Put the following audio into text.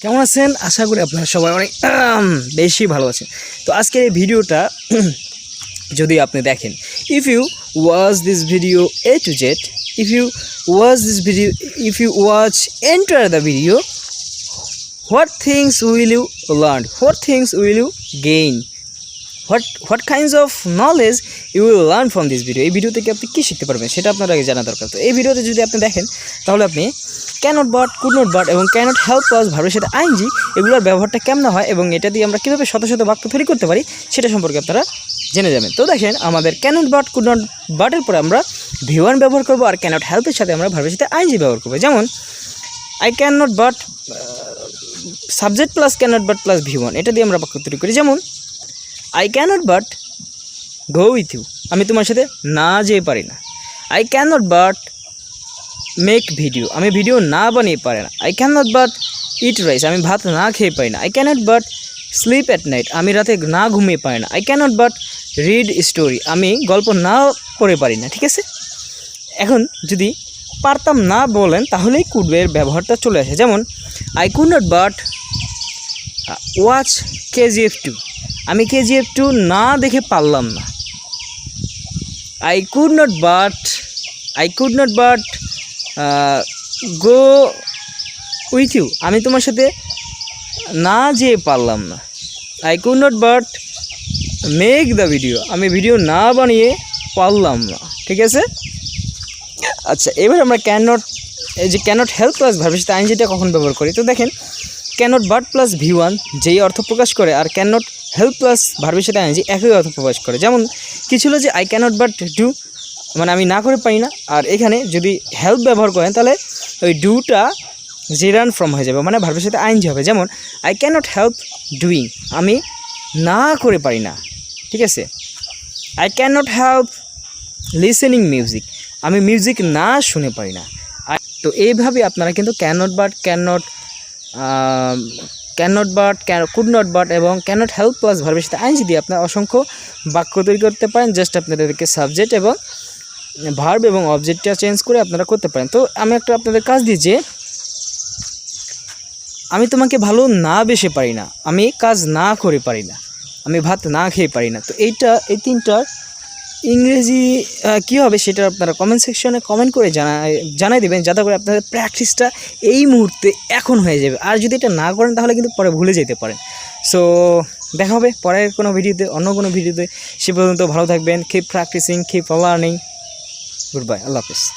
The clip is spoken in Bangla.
কেমন আছেন? আশা করি আপনারা সবাই অনেক বেশি ভালো আছেন। তো আজকের এই ভিডিওটা যদি আপনি দেখেন, if you watch this video A to Z, if you watch this video, if you watch enter the video, what things will you learn, what things will you gain, what kinds of knowledge you will learn from this video. এই ভিডিও থেকে আপনি কী শিখতে পারবেন সেটা আপনার আগে জানা দরকার। তো এই ভিডিওতে যদি আপনি দেখেন তাহলে আপনি can't but, could not but এবং ক্যানট হেল্প প্লাস ভার্বের সাথে আইএনজি এগুলোর ব্যবহারটা কেমন হয় এবং এটা দিয়ে আমরা কীভাবে শত শত বাক্য তৈরি করতে পারি সেটা সম্পর্কে আপনারা জেনে যাবেন। তো দেখেন, আমাদের ক্যানট বাট, কুড নট বাটের পরে আমরা V1 ব্যবহার করবো আর ক্যানট হেল্পের সাথে আমরা ভার্বের সাথে আইএনজি ব্যবহার করবো। যেমন I can not but subject plus can't but plus V1, এটা দিয়ে আমরা বাক্য তৈরি করি। যেমন I can't but go with you, আমি তোমার সাথে না যেতে পারি না। I can not but make video, আমি ভিডিও না বানিয়ে পারি না। I can not but eat rice, আমি ভাত না খেয়ে পারি না। I can not but sleep at night, আমি রাতে না ঘুমিয়ে পারি না। I can not but read story, আমি গল্প না পড়ে পারি না। ঠিক আছে, এখন যদি পারতাম না বলেন তাহলেই কুডের ব্যবহারটা চলে আসে। যেমন I could not but watch KGF 2, আমি KGF 2 না দেখে পারলাম না। I could not but go with you, আমি তোমার সাথে না যেয়ে পারলাম না। I could not but make the video, আমি ভিডিও না বানিয়ে পারলাম না। ঠিক আছে, আচ্ছা এবার আমরা ক্যানট হেল্প প্লাস ভার্বের সাথে আইএনজিটা কখন ব্যবহার করি। তো দেখেন, ক্যানট বাট প্লাস V1 যেই অর্থ প্রকাশ করে আর ক্যানট হেল্প প্লাস ভার্বের সাথে আইএনজি একই অর্থ প্রকাশ করে। যেমন কি ছিল যে আই ক্যানট বাট ডু, মানে আমি না করে পারি না, আর এখানে যদি হেল্প ব্যবহার করেন তাহলে ওই ডুটা জেরান ফ্রম হয়ে যাবে, মানে ভার্বের সাথে আইএনজি হবে। যেমন আই ক্যানট হেল্প ডুইং, আমি না করে পারি না। ঠিক আছে, I cannot help listening music, আমি মিউজিক না শুনে পারি না। তো এইভাবে আপনারা কিন্তু cannot but, could not but এবং ক্যানট হেল্প প্লাস ভার্বের সাথে আইএনজি দিয়ে আপনারা অসংখ্য বাক্য তৈরি করতে পারেন। জাস্ট আপনাদেরকে সাবজেক্ট এবং ভার্ব এবং অবজেক্টটা চেঞ্জ করে আপনারা করতে পারেন। তো আমি একটা আপনাদের কাজ দিই যে আমি তোমাকে ভালো না বেসে পারি না, আমি কাজ না করে পারি না, আমি ভাত না খেয়ে পারি না। তো এই তিনটার ইংরেজি কী হবে সেটা আপনারা কমেন্ট সেকশনে কমেন্ট করে জানাই দেবেন, যাতে করে আপনাদের প্র্যাকটিসটা এই মুহূর্তে এখন হয়ে যাবে। আর যদি এটা না করেন তাহলে কিন্তু পরে ভুলে যেতে পারেন। সো দেখা হবে পরের কোনো ভিডিওতে, অন্য কোনো ভিডিওতে। সে পর্যন্ত ভালো থাকবেন। Keep practising, keep learning. Good bye, আল্লাহ হাফিজ।